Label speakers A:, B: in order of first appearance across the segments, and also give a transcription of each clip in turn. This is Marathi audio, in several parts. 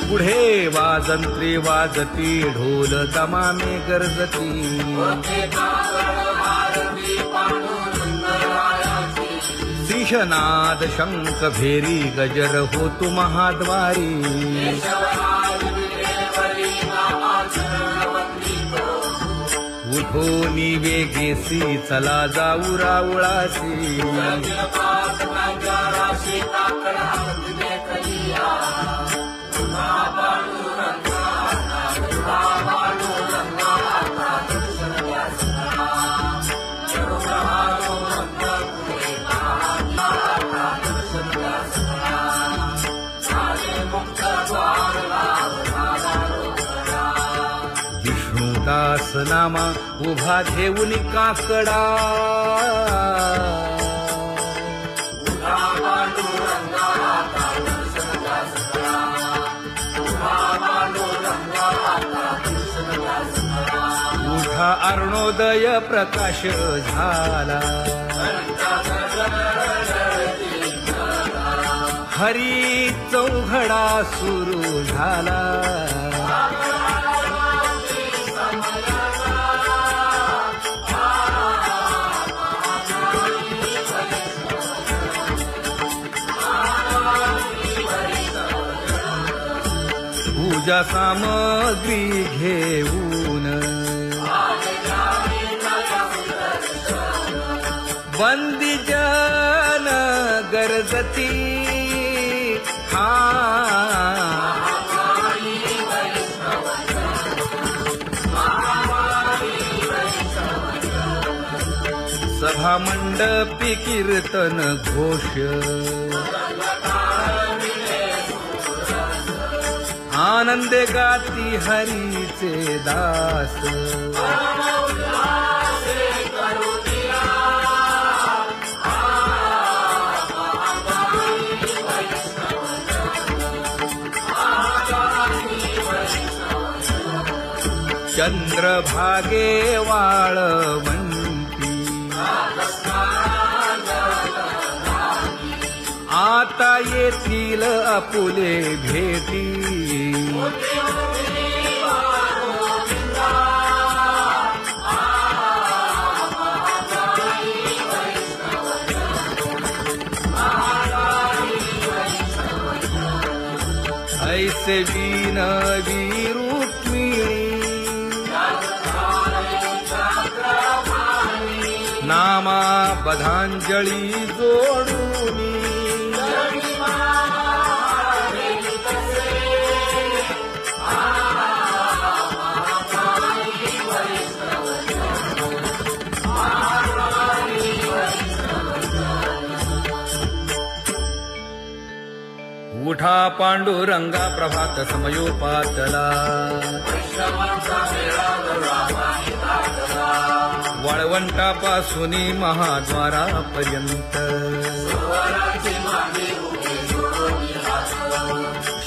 A: पुढे वाजंत्री वाजती ढोल दमामे गरजती शिशनाद शंख भेरी गजर होतु महाद्वारी उठो वेगेसी चला जाऊ रावळासी विष्णुदास नामा उभा घेऊन काकडा उठा अरुणोदय प्रकाश झाला हरी चौघडा सुरू झाला पूजा सामग्री घेऊन बंदी जन गरजती सभा मंडपी कीर्तन घोष आनंदे गाती हरीचे दास चंद्रभागे वाळवंती आता येथील आपुले भेटी ऐसे विनवी रुक्मिणी नामा बधांजळी जोडूनी उठा पांडुरंगा प्रभात समयोपातला वाळवंटापासून महाद्वारापर्यंत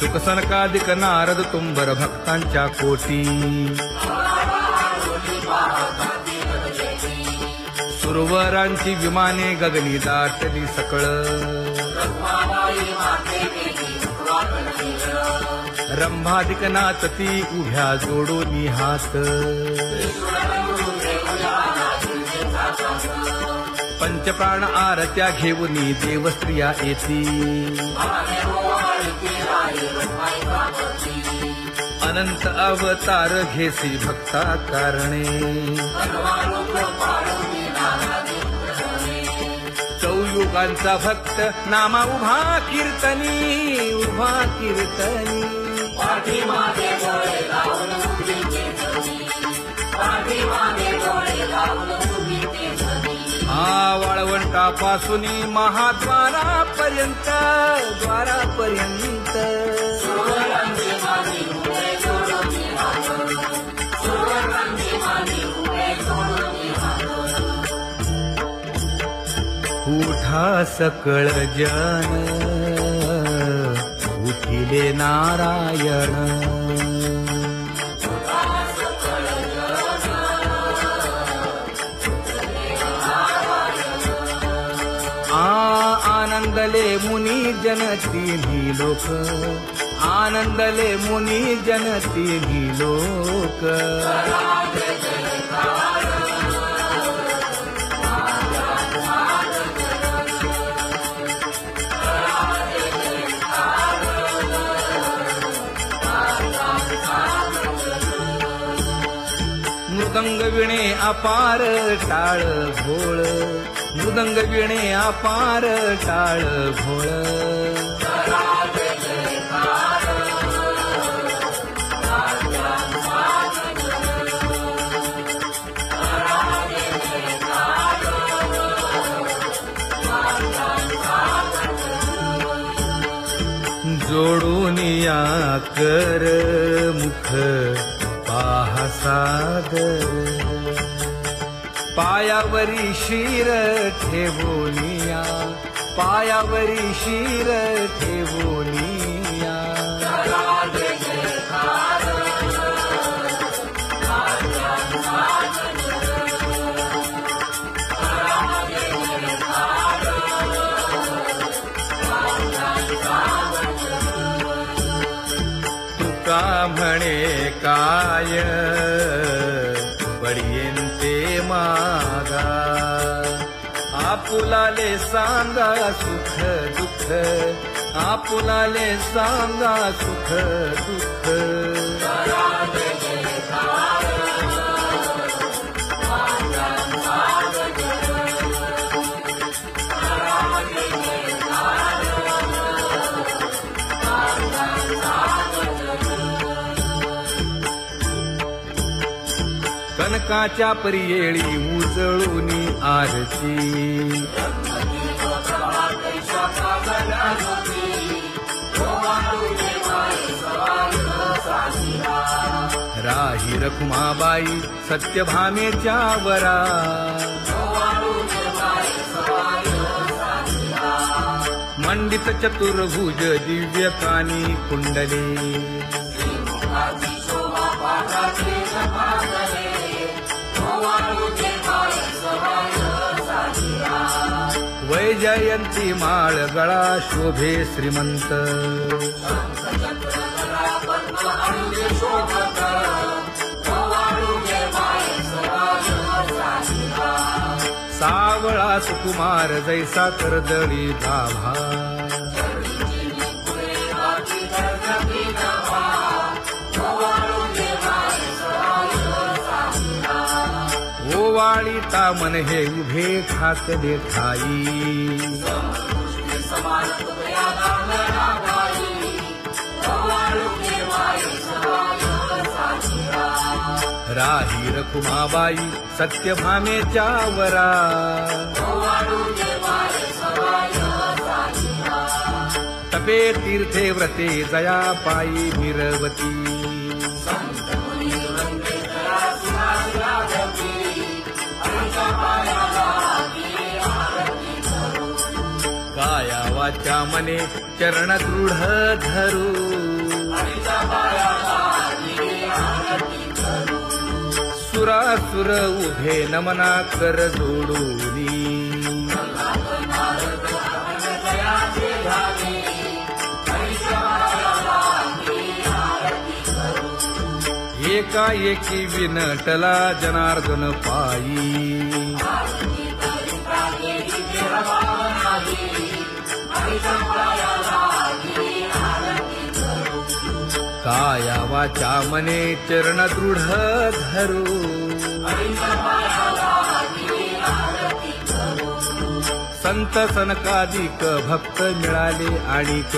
A: शुकसनकादिक नारद तुंबर भक्तांच्या कोटी सुरवरांची विमाने गगनी दाटली सकळ रंभादिक नाचती उभ्या जोडोनी हात पंचप्राण आरत्या घेऊनी देवस्त्रिया येती अनंत अवतार घेसी भक्ता कारणे चौयुगांचा भक्त नामा उभा कीर्तनी उभा कीर्तनी वाळवंटापासून महाद्वारापर्यंत द्वारापर्यंत उठा सकळ जन उठिले नारायण आनंदले मुनी जन तिन्ही लोक, आनंदले मुनी जन तिन्ही लोक. मृदंग विणे अपार टाळ भोळ, मृदंग विणे अपार टाळ भोळ. जोडून या कर मुख पाहा सादर, पायावरी शिर ठेवोनिया, पायावरी शिर ठेवोनिया. तुका म्हणे काय बडियेंते मागा, आपुलाले सांगा सुख दुःख, आपुलाले सांगा सुख दुःख. कनकाच्या परियेळी उजळूनी आरती, राही रखुमाबाई सत्यभामेच्या वरा, मंडित चतुर्भुज दिव्य कानी कुंडले, वैजयंती माळ गळा शोभे श्रीमंत, सावळा सुकुमार जैसा कर्दळी गाभा, ओवाळी तामन हे उभे ठाकले ठाई, राही रखुमाबाई सत्यभामेच्या वरा, तपे तीर्थे व्रते जया पायी मिरवती, काया वाचा मने चरण दृढ धरू, सुरासुर उभे नमना कर जोडूनी, एकाएकी विनटला जनार्दन पायी, काया वाचा मने चरण दृढ धरू, संत सनकादिक भक्त मिळाले आणिक,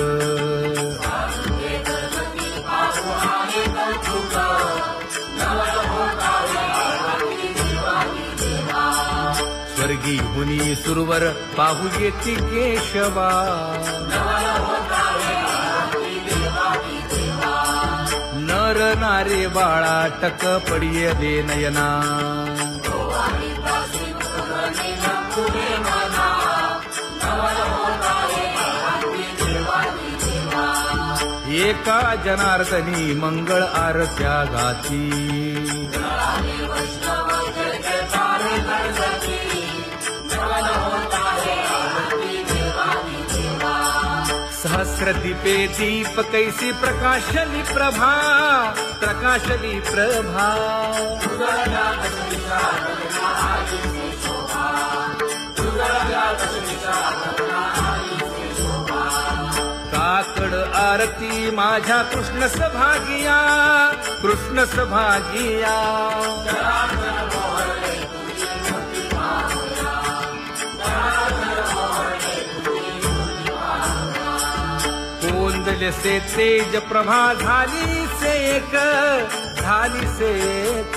A: स्वर्गी मुनी सुरवर पाहू येती केशवा, नर नारे बाळा टक पडिये दे नयना, एका जनार्दनी मंगळ आरत्या गाती, सहस्रदीपे दीप कैसी प्रकाशली प्रभा, प्रकाशली प्रभा. काकड आरती माझ्या कृष्ण सभागिया, कृष्ण सभागिया. कोंदले से तेज प्रभा झाली से एक, झाली से एक.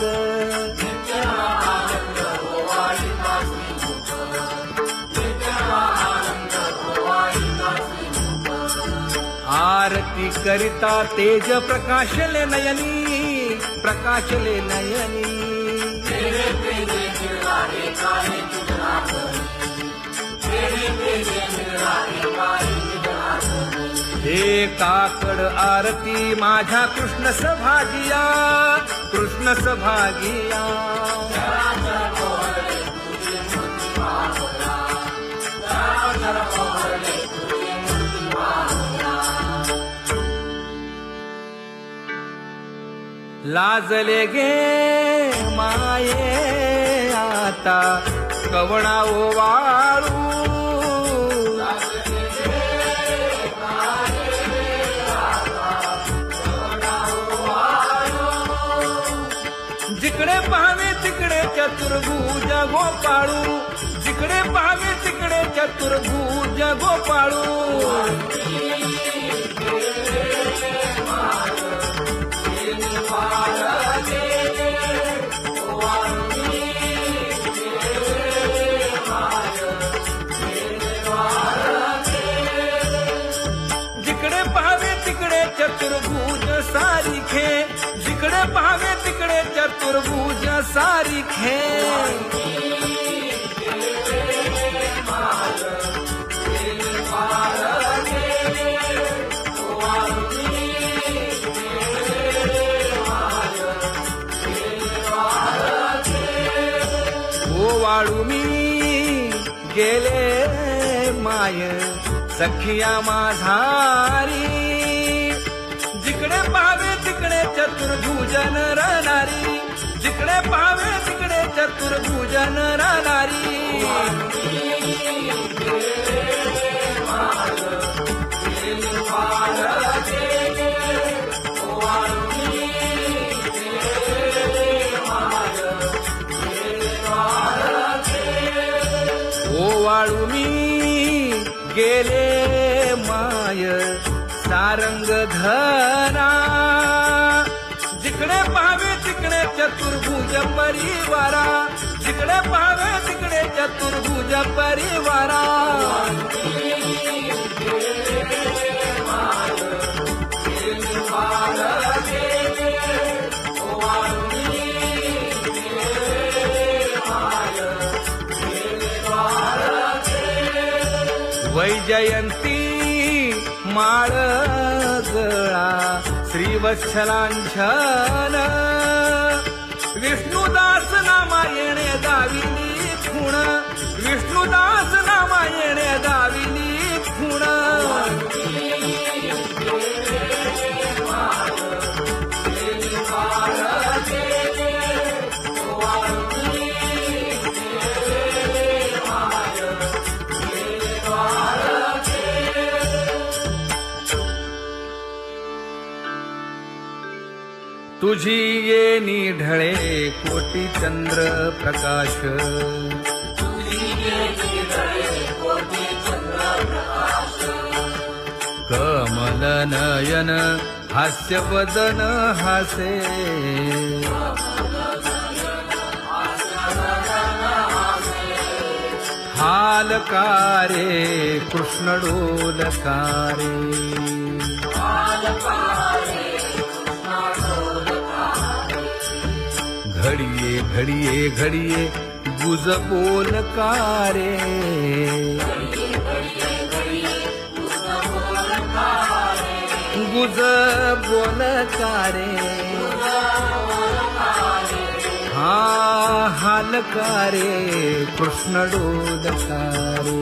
A: आरती करिता तेज प्रकाशले नयनी, प्रकाशले नयनी. हे काकड आरती माझ्या कृष्ण सभागिया, कृष्ण सभागिया. लाजले गे माये आता कवणा ओवाळू. जिकडे पाहावे तिकडे चतुर्भुज गोपाळू, जिकडे पाहावे तिकडे चतुर्भुज गोपाळू. जिकडे पाहावे तिकडे चतुर्भुज सारिखे, जिकडे पाहावे तिकडे चतुर्भुज सारिखे. ओवाळू मी गेले माय सखिया माझारी. जिकडे पाहावे तिकडे चतुर्भुज नरनारी, जिकडे पाहावे तिकडे चतुर्भुज नरनारी. ओवाळू मी गेले माय सारंग धरा. जिकडे पाहावे तिकडे चतुर्भुज परिवारा, जिकडे पाहावे तिकडे चतुर्भुज परिवारा. वैजयंती माळ गळा श्रीवत्सलांछन. विष्णुदास नामायणे दाविली खूण, विष्णुदास नामायणे दाविली खूण. तुझी येणी ढळे कोटी चंद्र प्रकाश. कमल नयन हास्य वदन हासे. हालकारे कृष्ण डोलकारे. घडिये घडिये घडिये गुज बोलकारे. गुज बोलकारे. हा हालकारे कृष्ण डोलकारे.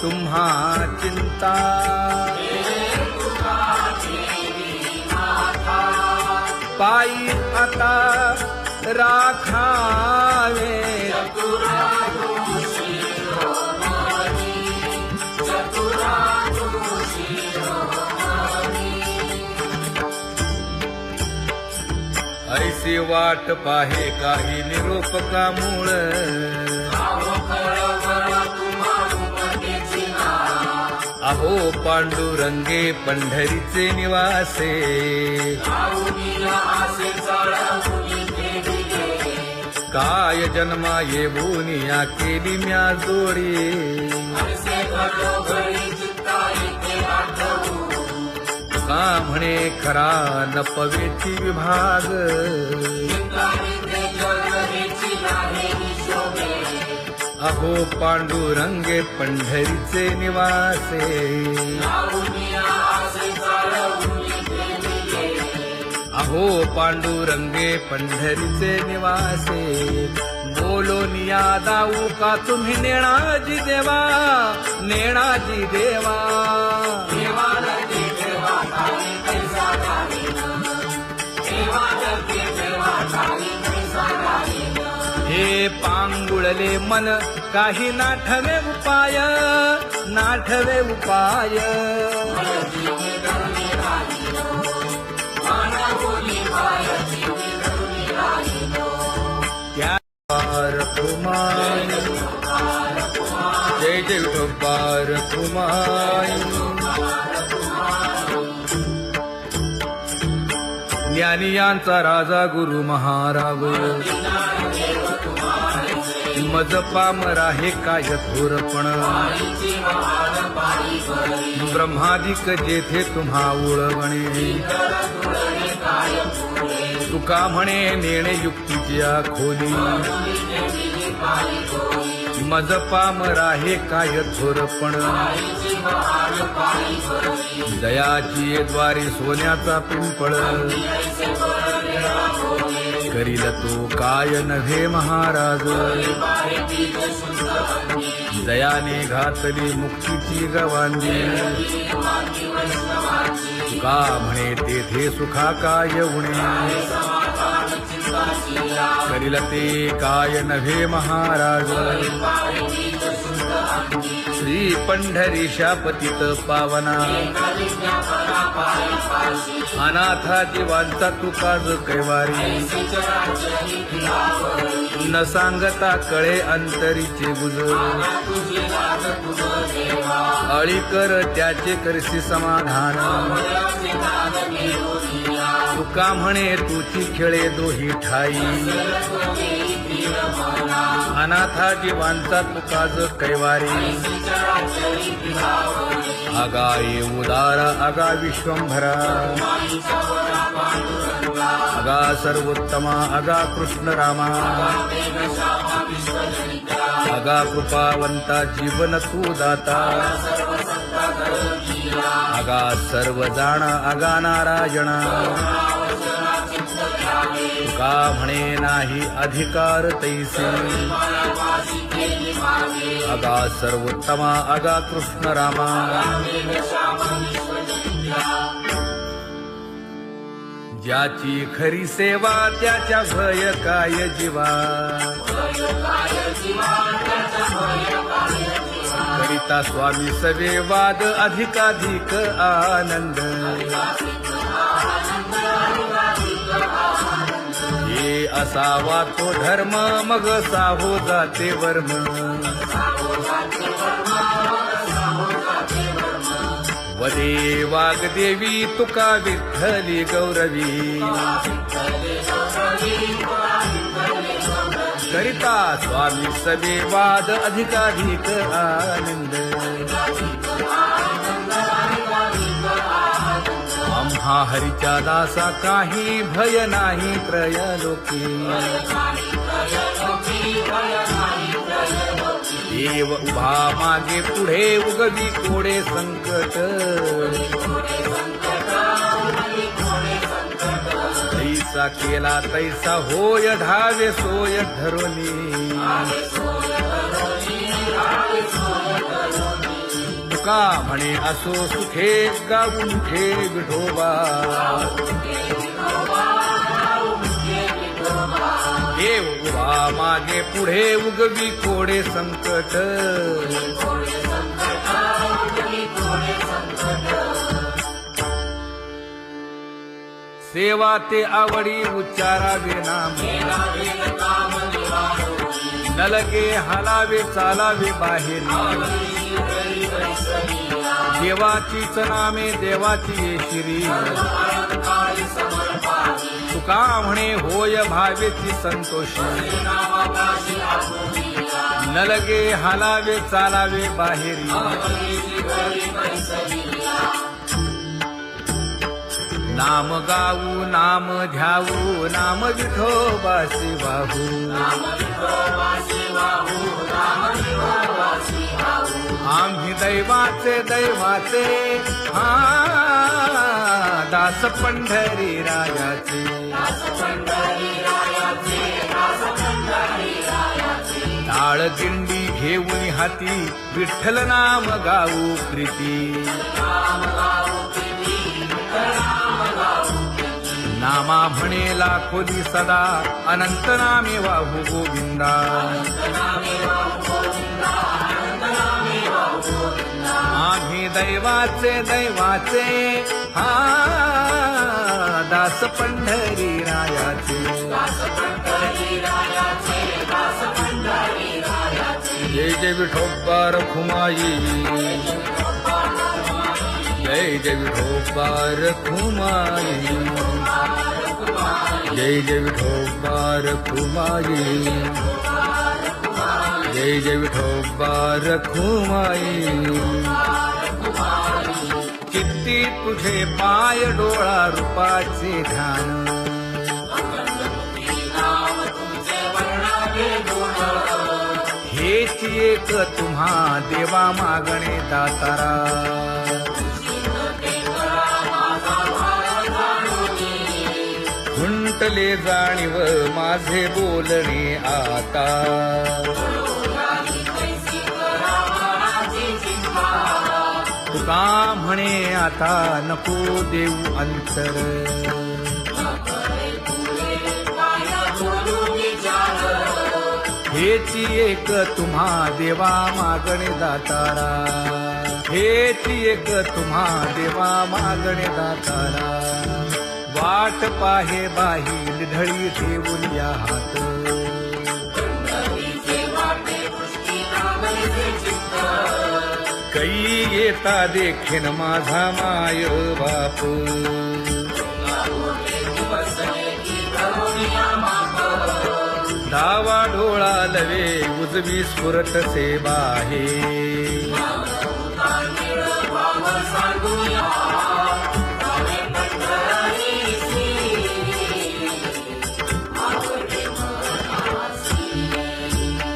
A: तुम्हा चिंता पायी आता राखावे ऐसी वाट पाहे काही निरोप का मूळ अहो पांडुरंगे पंढरीचे निवासे काय जन्मा येऊन या केली म्या जोडी का म्हणे खरा नपवेची विभाग अहो पांडुरंगे पंढरीचे निवासे अहो पांडुरंगे पंढरीचे निवासे बोलोनिया दाऊ का तुम्ही नेणाजी देवा नेणाजी देवा हे पांगुळले मन काही नाठवे उपाय नाठवे उपाय कुमार जय जय विठोबार कुमार ज्ञानियांचा राजा गुरु महाराज मज पामरा हे काय थोरपण ब्रह्मादिक जेथे तुम्हा उळवणे तुका म्हणे नेणे युक्तीची खोली मज पामरा हे काय थोरपण दयाची द्वारे सोन्याचा पिंपळ करील तो काय नव्हे महाराज दयाने घातली मुक्तीची गवांदी तुका म्हणे तेथे सुखा काय उणे करील ते काय नव्हे महाराज श्री पंढरीशा पतित पावना अनाथा जीवांचा तुकाज कैवारी न सांगता कळे अंतरीचे गुज अळी कर त्याचे करसी समाधान तुका म्हणे तुची खेळे दोही ठाई अनाथा जीवांचा तुकाज कैवारी आगा ये उदार आगा विश्वंभरा आगा सर्वोत्तमा आगा कृष्ण रामा आगा कृपावंता जीवन तू दाता आगा सर्व जाणा आगा नारायणा तुका म्हणे नाही अधिकार तैसे आगा सर्वोत्तमा आगा कृष्ण रामा ज्याची खरी सेवा त्याच्या भय काय जीवा करिता स्वामी सवे वाद अधिकाधिक आनंद हे असावा तो धर्म मग साहो जाते वर्म वदे वाग्देवी तुका विठ्ठली गौरवी करिता स्वामी सवे वाद अधिकाधिक आनंद आम्हा हरीच्या दासा काही भय नाही त्रयलोकी देव उभा मागे पुढे उगवी कोडे संकट तैसा केला तैसा होय धावे सोय धरोनी तुका म्हणे असो सुखे गाऊन घे विठोबा देव उभा मागे पुढे उगवी कोडे संकट सेवा ते आवडी उच्चारावे नाम न लगे हालावे चालावे बाहेर देवाचीच नामे देवाची येशिरी तुका म्हणे होय भावेची संतोषी न लगे हालावे चालावे बाहेरी नाम गाऊ नाम ध्याऊ नाम विठोबासी वाहू आम्ही दैवाचे हा दास पंढरी रायाचे टाळ दिंडी घेऊन हाती विठ्ठल नाम गाऊ प्रीती नामा म्हणे लाखोली सदा अनंत नामे वाहू गोविंदा आम्ही दैवाचे हा दास पंढरी रायाचे जय जय विठोबा रखुमाई जय जय विठोबा रखुमाई जय जय विठोबा रखुमाई जय जय विठोबा रखुमाई किती तुझे पाय डोळा रूपाचे ध्यान हेच एक तुम्हा देवा मागणे दातारा खुंटले जाणीव माझे बोलणे आता तुका म्हणे आता नको देऊ अंतर हेची एक तुम्हा देवा मागणे दातारा हेची एक तुम्हा देवा मागणे दातारा वाट पाहे बाही ढळी ठेवून या हात कै येता देखेन माझा माय बाप डावा डोळा लवे उजवी स्फुरत से बाहे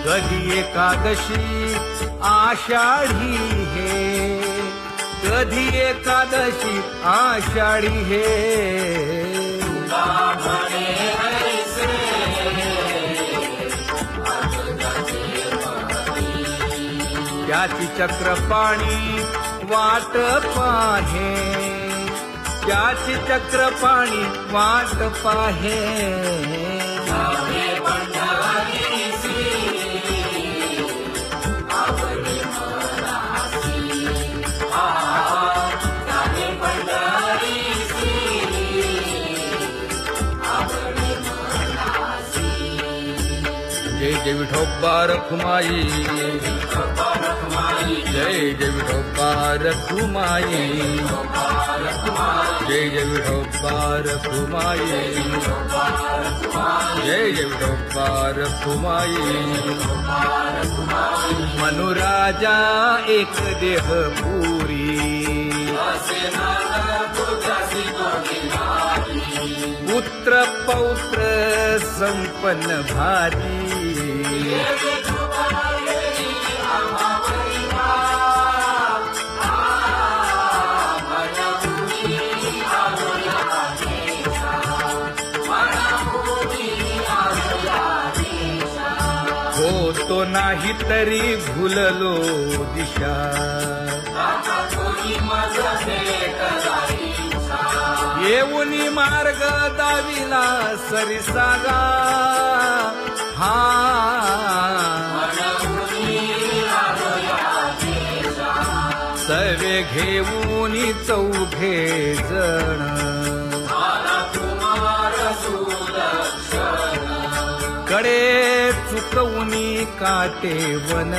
A: कधी एकादशी आषाढी हे कधी एकादशी आषाढी हे त्याची चक्रपाणी वाट पाहे त्याची चक्रपाणी वाट पाहे जय जय विठोबा रखुमाई जय जय विठोबा रखुमाई जय जय विठोबा रखुमाई जय जय विठोबा रखुमाई मनुराजा एक देह पुरी पुत्र पौत्र संपन्न भारी हो तो नाही तरी भुललो दिशा येऊनी मार्ग दाविला सरिसागा हा सवे घेऊनी चौघे जण कडे चुकवूनी काटे वन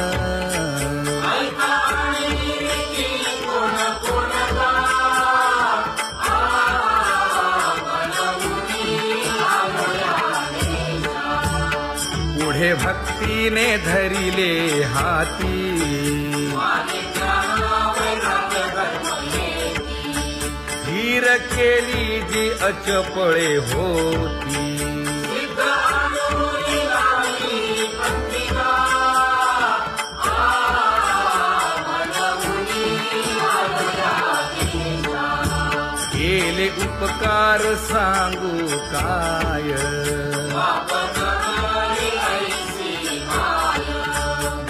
A: पुढे भक्तीने धरिले हाती धीर केली जी अचपळे होती केले उपकार सांगू काय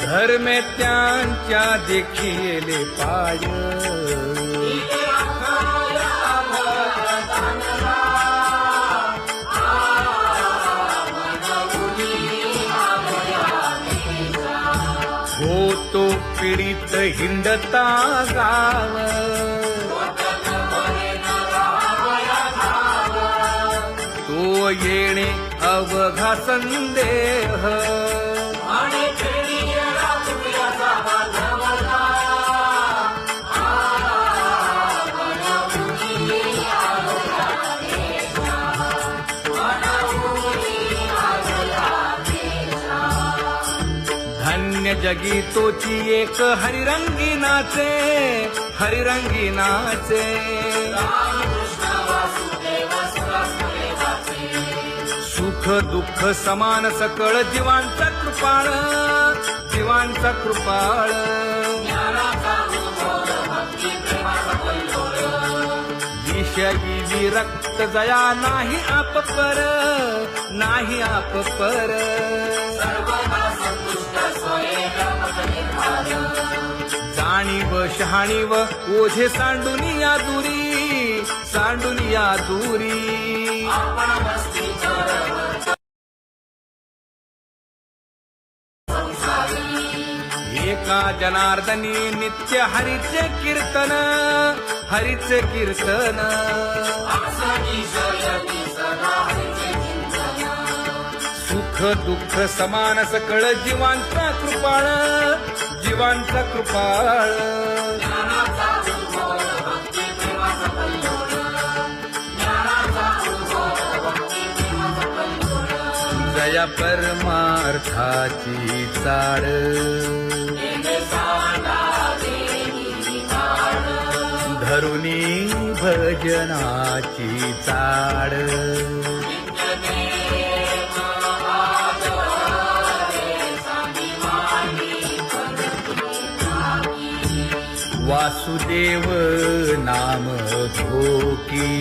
A: धर्मे त्यांच्या देखिले पाय होतो पीडित हिंडता गाव तो येणे अवघा संदेह धन्य जगी तोची एक हरिरंगी नाचे हरिरंगी नाचे सुख दुःख समान सकळ जीवांचा कृपाळ जीवांचा कृपाळ विषयी विरक्त जया नाही आप पर नाही आप पर जाणीव शहाणीव ओझे सांडुनिया दुरी सांडुनिया दुरी एका जनार्दनी नित्य हरीचे कीर्तन हरीचे कीर्तन सुख दुःख समान सकळ जीवांचा कृपाळ जीवांचा कृपाळ जया परमार्थाची चाळ धरुनी भजनाची चाळ वासुदेव नाम घोकी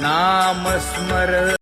A: नाम स्मर